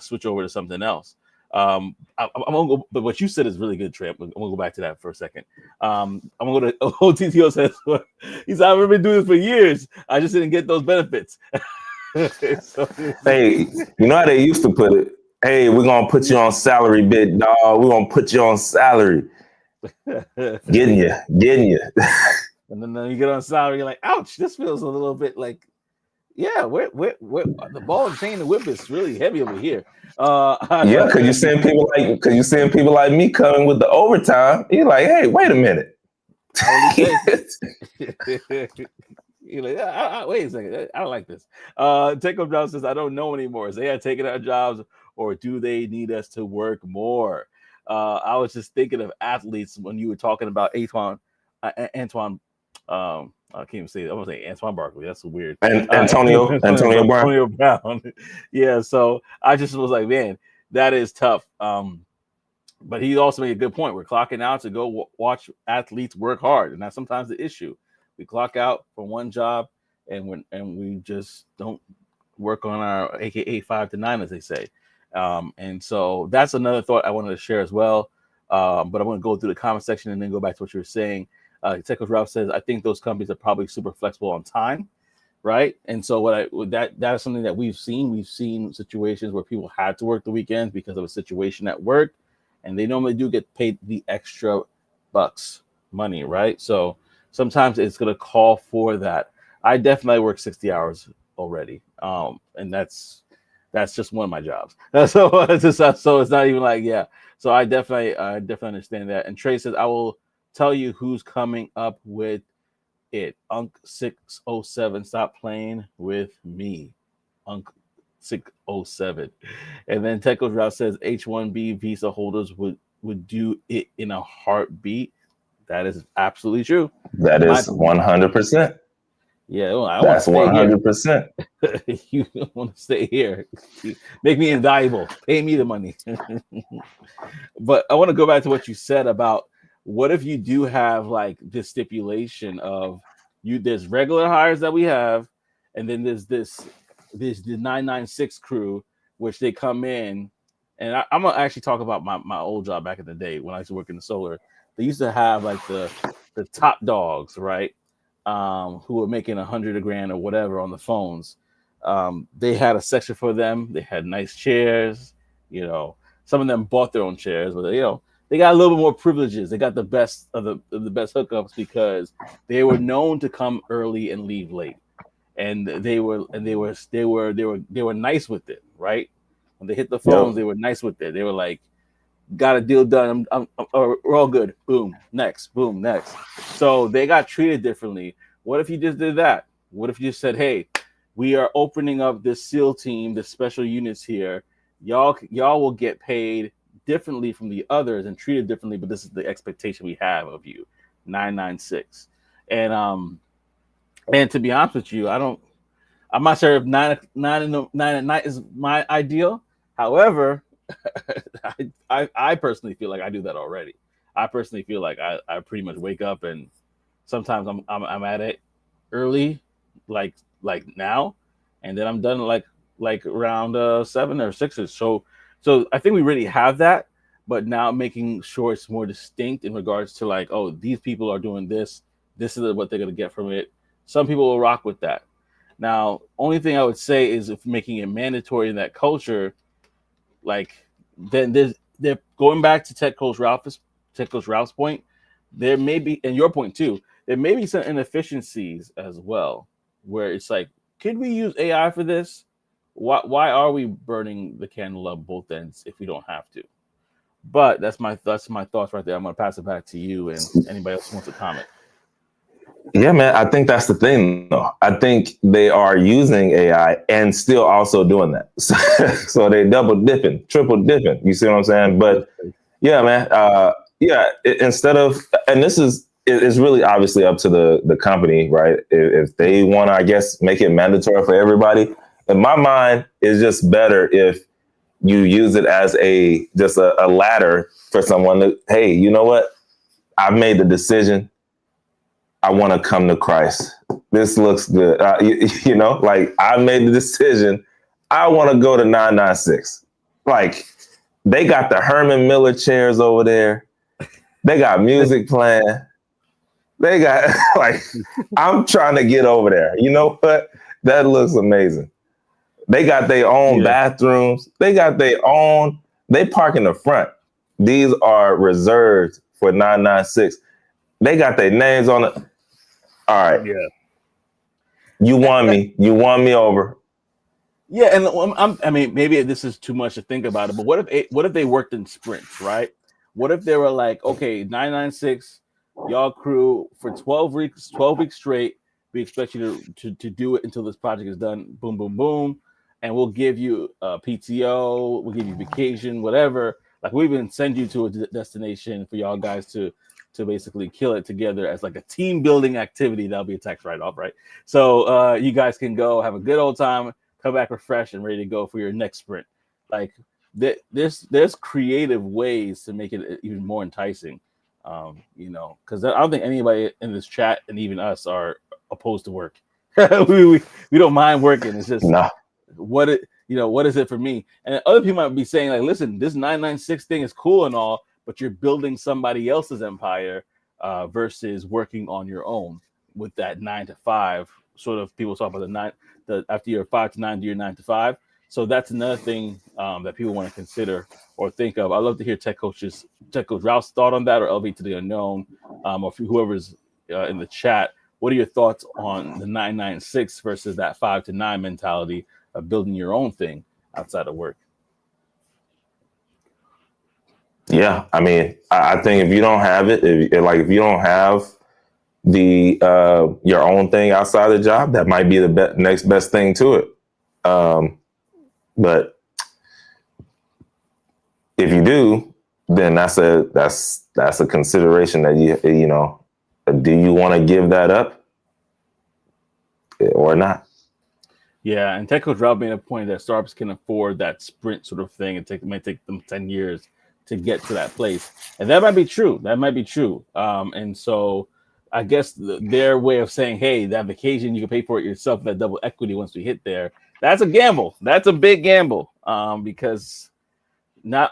switch over to something else. I'm gonna go, but what you said is really good, Tramp. I'm gonna go back to that for a second. I'm gonna go to OTTO says he said, I've been doing this for years. I just didn't get those benefits. So, hey, you know how they used to put it? Hey, we're gonna put you on salary, big dog. We're gonna put you on salary. Getting you. And then you get on salary, you're like, ouch, this feels a little bit like, yeah, where the ball and chain and whip is really heavy over here. Yeah, because you're seeing people like me coming with the overtime. You're like, hey, wait a minute. You're like, wait a second, I don't like this. Take Up Job says, I don't know anymore. Is they taking our jobs, or do they need us to work more? I was just thinking of athletes when you were talking about Antoine. I can't even say it. I'm gonna say Antoine Barkley. That's weird. Antonio Brown. Yeah. So I just was like, man, that is tough. But he also made a good point. We're clocking out to go watch athletes work hard, and that's sometimes the issue. We clock out for one job, and we just don't work on our AKA 5 to 9, as they say. And so that's another thought I wanted to share as well. But I'm going to go through the comment section and then go back to what you were saying. Tech Coach Ralph says, I think those companies are probably super flexible on time, right? And so that is something that we've seen. We've seen situations where people had to work the weekends because of a situation at work, and they normally do get paid the extra money, right? So sometimes it's going to call for that. I definitely work 60 hours already, and that's That's just one of my jobs. So it's not even like, yeah. So I definitely understand that. And Trey says, I will tell you who's coming up with it. Unc 607. Stop playing with me. Unc 607. And then Techo's Route says H1B visa holders would do it in a heartbeat. That is absolutely true. That My is 100%. Yeah, well, I want to That's stay here. 100%. You want to stay here. Make me invaluable. Pay me the money. But I want to go back to what you said about what if you do have like this stipulation of there's regular hires that we have, and then there's the 996 crew, which they come in, and I'm gonna actually talk about my old job back in the day when I used to work in the solar. They used to have like the top dogs, right? Who were making 100 a grand or whatever on the phones. They had a section for them. They had nice chairs. You know, some of them bought their own chairs, but they got a little bit more privileges. They got the best of the best hookups because they were known to come early and leave late, and they were nice with it, right? When they hit the phones, Yep. they were nice with it. They were like, got a deal done. We're all good. Boom, next. Boom, next. So they got treated differently. What if you just did that? What if you just said, "Hey, we are opening up this SEAL team, the special units here. Y'all will get paid differently from the others and treated differently, but this is the expectation we have of you." 996. And to be honest with you, I'm not sure if nine at night is my ideal. However, I personally feel like I do that already. I personally feel like I pretty much wake up and sometimes I'm at it early, like now, and then I'm done like around 7 or 6. So I think we really have that, but now making sure it's more distinct in regards to like, oh, these people are doing this. This is what they're gonna get from it. Some people will rock with that. Now, only thing I would say is if making it mandatory in that culture, like then they're going back to Tech Coach Ralph's point. There may be, and your point too, there may be some inefficiencies as well, where it's like, could we use AI for this? Why are we burning the candle at both ends if we don't have to? But that's my thoughts right there. I'm gonna pass it back to you and anybody else who wants to comment. Yeah, man. I think that's the thing, though. I think they are using AI and still also doing that. So they double dipping, triple dipping. You see what I'm saying? But yeah, man. Instead of, and this is really obviously up to the company, right? If they want to, I guess, make it mandatory for everybody. In my mind, it's just better if you use it as just a ladder for someone to, hey, you know what? I've made the decision. I want to come to Christ. This looks good. Like I made the decision. I want to go to 996. Like they got the Herman Miller chairs over there. They got music playing. They got like, I'm trying to get over there. You know what? That looks amazing. They got their own bathrooms. They got their own. They park in the front. These are reserved for 996. They got their names on it. All right. Yeah. You won me. You won me over. Yeah, and I mean, maybe this is too much to think about it, but what if they worked in sprints, right? What if they were like, okay, 996, y'all crew for 12 weeks straight. We expect you to do it until this project is done. Boom, boom, boom, and we'll give you PTO, we'll give you vacation, whatever. Like we even send you to a destination for y'all guys to basically kill it together as like a team building activity. That'll be a tax write-off, right? So you guys can go have a good old time, come back refreshed and ready to go for your next sprint. Like there's creative ways to make it even more enticing. Because I don't think anybody in this chat and even us are opposed to work. we don't mind working. It's just what is it for me? And other people might be saying like, listen, this 996 thing is cool and all, but you're building somebody else's empire versus working on your own with that 9 to 5. Sort of people talk about after your 5 to 9 do your 9 to 5. So that's another thing that people want to consider or think of. I'd love to hear Tech Coach Ralph's thought on that, or LB to the unknown, or whoever's in the chat. What are your thoughts on the 996 versus that 5 to 9 mentality of building your own thing? outside of work. Yeah, I mean, I think if you don't have it, if you don't have the your own thing outside the job, that might be the next best thing to it. But if you do, then that's a consideration that you know. Do you want to give that up or not? Yeah, and Tech Coach Rob made a point that startups can afford that sprint sort of thing. It might take them 10 years to get to that place. And that might be true. That might be true. And so I guess their way of saying, hey, that vacation, you can pay for it yourself, that double equity once we hit there. That's a gamble. That's a big gamble because not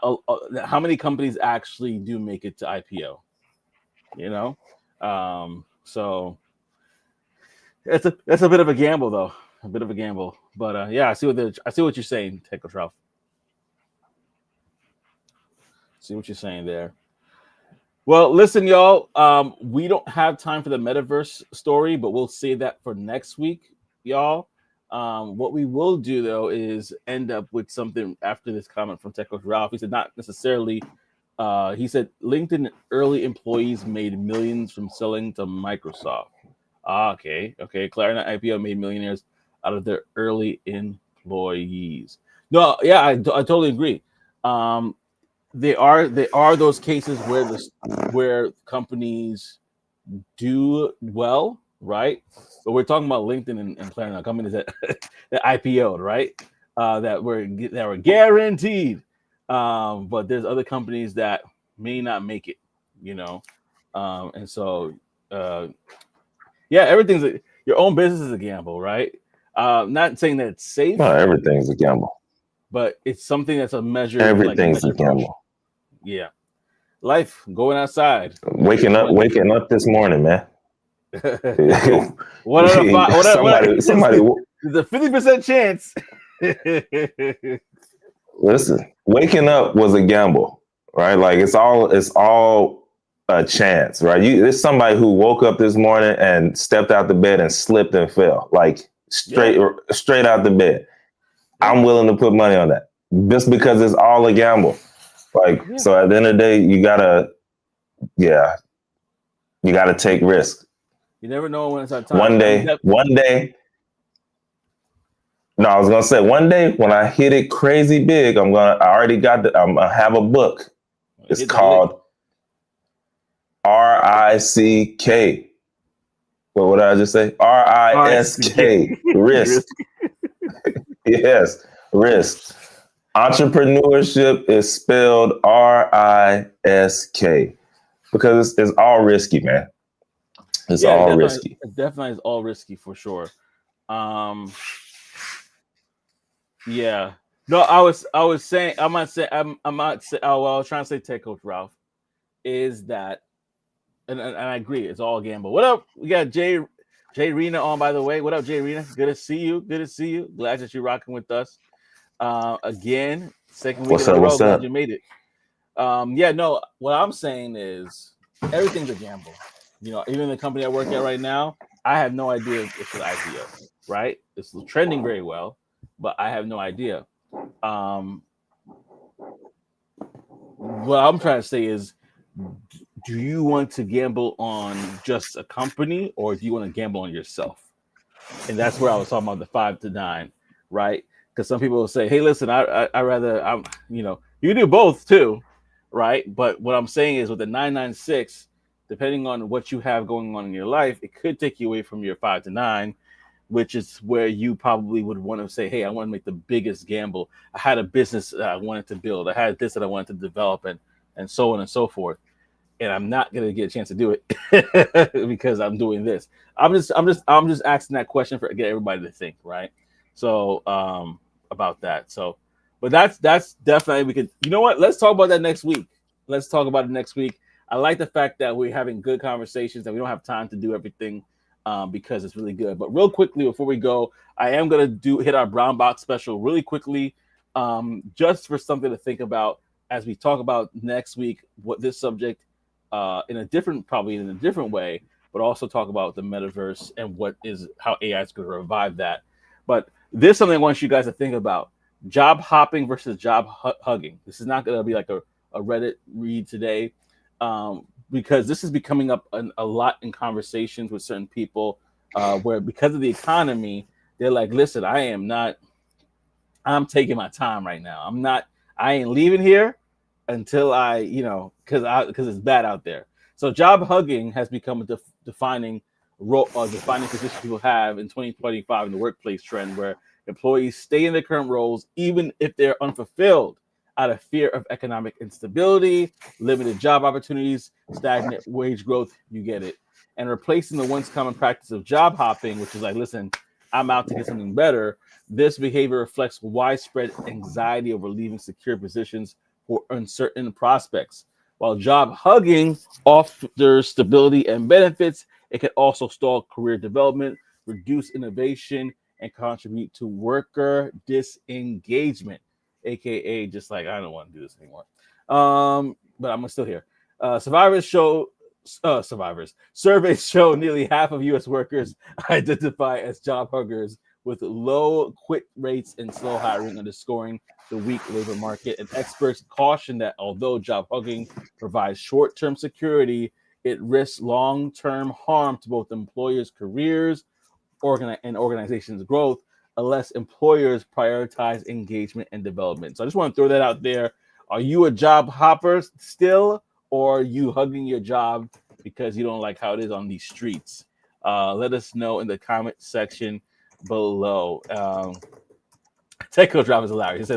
how many companies actually do make it to IPO, you know? So that's a bit of a gamble, though. A bit of a gamble, but yeah, I see what you're saying, Tech Coach Ralph. See what you're saying there. Well, listen, y'all. We don't have time for the metaverse story, but we'll save that for next week, y'all. What we will do though is end up with something after this comment from Tech Coach Ralph. He said not necessarily. He said LinkedIn early employees made millions from selling to Microsoft. Okay. Klarna IPO made millionaires out of their early employees. No, yeah, I totally agree. There are those cases where companies do well, right? But we're talking about LinkedIn and Klarna companies that that IPO'd, right? That were guaranteed. But there's other companies that may not make it, you know, and so yeah, everything's your own business is a gamble, right? Not saying that it's safe. No, everything's a gamble. But it's something that's a measure. Everything's a gamble. Yeah, life going outside. Waking up this morning, man. What out of five? Somebody. There's a 50% chance. Listen, waking up was a gamble, right? Like it's all a chance, right? There's somebody who woke up this morning and stepped out the bed and slipped and fell, like straight out the bed. I'm willing to put money on that just because it's all a gamble. Like, so at the end of the day, you gotta take risks. You never know when it's our time. One day. No, I was gonna say one day when I hit it crazy big, I'm gonna have a book. It's called RISK. What did I just say? RISK. Risk. Yes, risk. Entrepreneurship is spelled RISK because it's all risky, man. It's all risky. It definitely is all risky for sure. Yeah. No, I was saying I was trying to say Tech Coach Ralph is that and I agree, it's all a gamble. What up? We got Jay Rena on, by the way. What up, Jay Rena? Good to see you. Glad that you're rocking with us. Again, second week in a row. Glad you made it. What I'm saying is everything's a gamble. You know, even the company I work at right now, I have no idea if it's an IPO, right? It's trending very well, but I have no idea. What I'm trying to say is, do you want to gamble on just a company or do you want to gamble on yourself? And that's where I was talking about the 5 to 9, right? Because some people will say, hey, listen, I rather, you can do both too, right? But what I'm saying is with the 996, depending on what you have going on in your life, it could take you away from your 5 to 9, which is where you probably would want to say, hey, I want to make the biggest gamble. I had a business that I wanted to build. I had this that I wanted to develop and so on and so forth. And I'm not going to get a chance to do it because I'm doing this. I'm just asking that question to get everybody to think, right? So about that. So, but that's definitely, we could, you know what? Let's talk about that next week. Let's talk about it next week. I like the fact that we're having good conversations and we don't have time to do everything because it's really good. But real quickly, before we go, I am going to hit our brown box special really quickly, just for something to think about as we talk about next week, what this subject in a different way, but also talk about the metaverse and how AI is going to revive that. But this is something I want you guys to think about. job hopping versus job hugging. This is not going to be like a Reddit read today, because this is becoming up a lot in conversations with certain people, where because of the economy, they're like, listen, I'm taking my time right now. I ain't leaving here until because it's bad out there. So job hugging has become a defining role, defining position people have in 2025 in the workplace trend, where employees stay in their current roles even if they're unfulfilled out of fear of economic instability, limited job opportunities, stagnant wage growth. You get it. And replacing the once common practice of job hopping, which is like, listen, I'm out to get something better. This behavior reflects widespread anxiety over leaving secure positions for uncertain prospects. While job hugging offers stability and benefits, it can also stall career development, reduce innovation, and contribute to worker disengagement, aka just like, I don't want to do this anymore. But I'm still here. Surveys show nearly half of U.S. workers identify as job huggers, with low quit rates and slow hiring underscoring the weak labor market. And experts caution that although job hugging provides short-term security, it risks long-term harm to both employers' careers and organizations' growth unless employers prioritize engagement and development. So I just want to throw that out there. Are you a job hopper still, or are you hugging your job because you don't like how it is on these streets? Let us know in the comment section below. Tech Coach Rob is hilarious.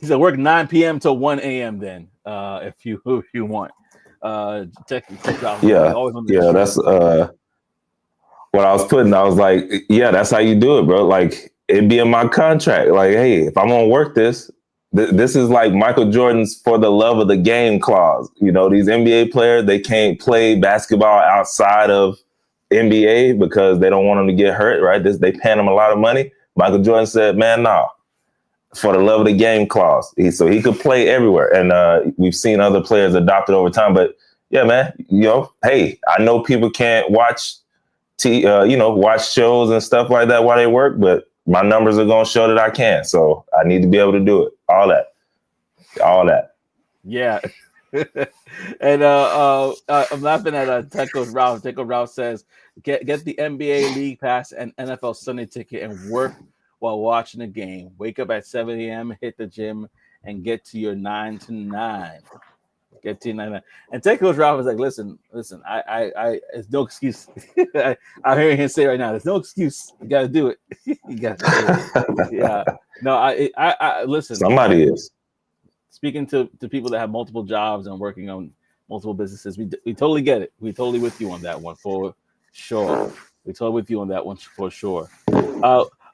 He said work 9 p.m. till 1 a.m. then, if you want. Tech Rob is always on the Yeah, street. that's what I was putting. I was like, yeah, that's how you do it, bro. Like, it'd be in my contract. Like, hey, if I'm gonna work this, this is like Michael Jordan's "for the love of the game" clause. You know, these NBA players, they can't play basketball outside of NBA because they don't want them to get hurt, right? They paying them a lot of money. Michael Jordan said, man, nah, for the love of the game clause. So he could play everywhere. And we've seen other players adopt it over time. But yeah, man, hey, I know people can't watch watch shows and stuff like that while they work, but my numbers are going to show that I can. So I need to be able to do it. All that. Yeah. And I'm laughing at Tech Coach Ralph. Tech Coach Ralph says, get the NBA League Pass and NFL Sunday ticket and work while watching the game. Wake up at 7 a.m., hit the gym, and get to your 9 to 9. Get to 9. And Tech Coach Ralph is like, listen, I it's no excuse. I'm hearing him say right now, there's no excuse. You got to do it. You got to do it. Yeah. No, I listen. Somebody is. Speaking to people that have multiple jobs and working on multiple businesses, we totally get it. We totally with you on that one for sure. We totally with you on that one for sure.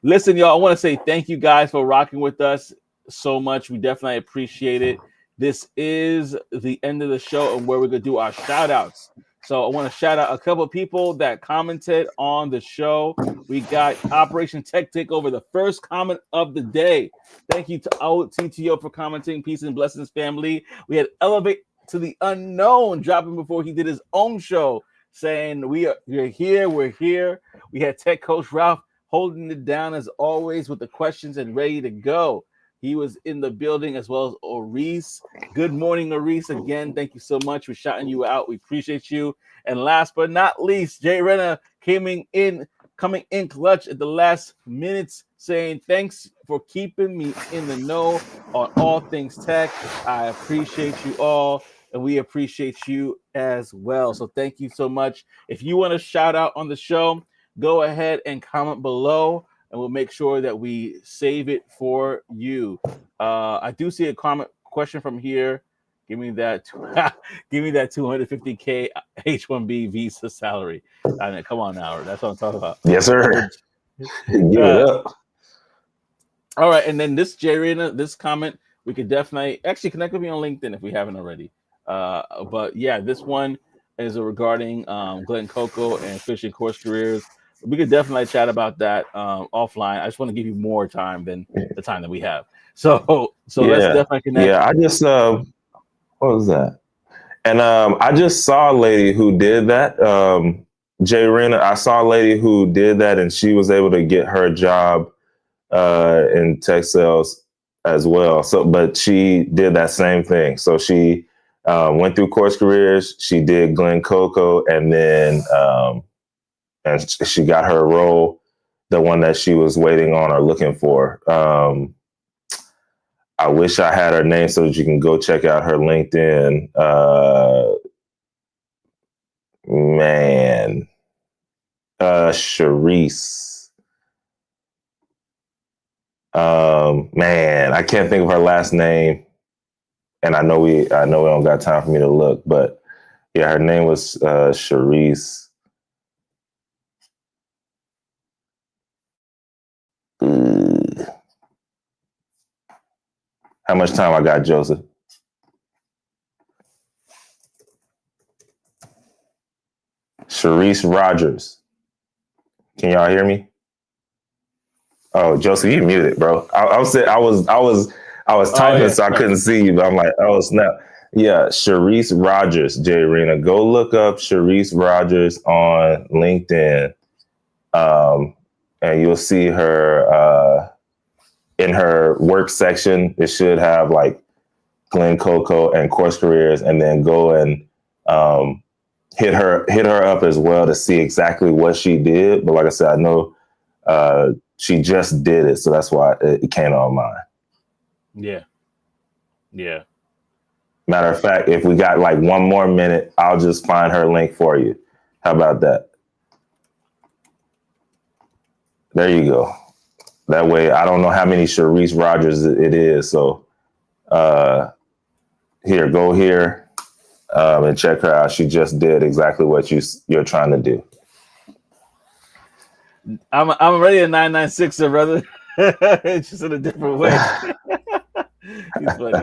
Listen, y'all, I want to say thank you guys for rocking with us so much. We definitely appreciate it. This is the end of the show and where we're going to do our shout outs. So I want to shout out a couple of people that commented on the show. We got Operation Tech Takeover, the first comment of the day. Thank you to OTTO for commenting. Peace and blessings, family. We had Elevate to the Unknown dropping before he did his own show, saying we're here. We had Tech Coach Ralph holding it down as always with the questions and ready to go. He was in the building, as well as Oris. Good morning, Oris. Again, thank you so much for shouting you out. We appreciate you. And last but not least, Jay Renner coming in clutch at the last minutes, saying thanks for keeping me in the know on all things tech. I appreciate you all, and we appreciate you as well. So thank you so much. If you want to shout out on the show, go ahead and comment below, and we'll make sure that we save it for you. I do see a question from here. Give me that 250K H-1B visa salary. I mean, come on now, that's what I'm talking about. Yes, sir. Give it up. All right, and then this this comment, we could definitely connect with me on LinkedIn if we haven't already. But yeah, this one is regarding Glenn Coco and fishing course careers. We could definitely chat about that offline. I just want to give you more time than the time that we have. So let's definitely connect. Yeah, I just what was that? And I just saw a lady who did that. Jay Rena, I saw a lady who did that, and she was able to get her job in tech sales as well. So, but she did that same thing. So she went through Course Careers. She did Glen Coco, and then and she got her role, the one that she was waiting on or looking for. I wish I had her name so that you can go check out her LinkedIn. Man, Sharice. Man, I can't think of her last name, and I know we don't got time for me to look, but yeah, her name was Sharice. How much time I got, Joseph? Sharice Rogers. Can y'all hear me? Oh, Joseph, you muted, bro. I was typing, yeah, so I couldn't see you, but I'm like, oh snap. Yeah, Sharice Rogers, Jay Arena. Go look up Sharice Rogers on LinkedIn, and you'll see her in her work section. It should have like Glen Coco and Course Careers, and then go and hit her up as well to see exactly what she did. But like I said, I know she just did it, so that's why it came on mine. Yeah. Matter of fact, if we got like one more minute, I'll just find her link for you. How about that? There you go. That way, I don't know how many Sharice Rogers it is. So here, go here and check her out. She just did exactly what you're trying to do. I'm already a 996er, brother. It's just in a different way. He's funny.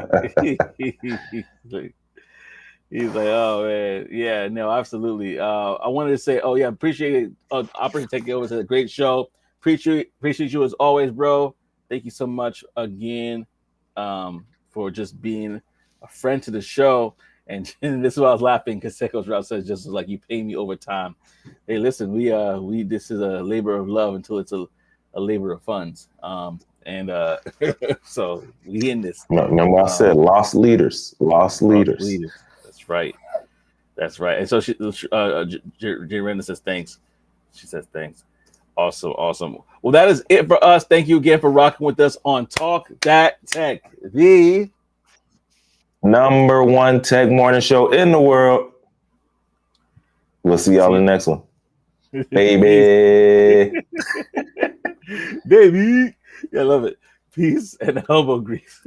He's like, oh man, yeah, no, absolutely. I wanted to say, oh yeah, appreciate it. Opportunity to take it over. It's a great show. Appreciate you as always, bro. Thank you so much again for just being a friend to the show. And this is why I was laughing because Seiko's Route says just like you pay me over time. Hey, listen, we this is a labor of love until it's a labor of funds. And so we in this. Remember I said lost leaders. That's right. And so Renda says thanks. She says thanks. Awesome. Well, that is it for us. Thank you again for rocking with us on Talk That Tech, the #1 tech morning show in the world. We'll see y'all in the next one. Baby. Baby. Yeah, I love it. Peace and elbow grease.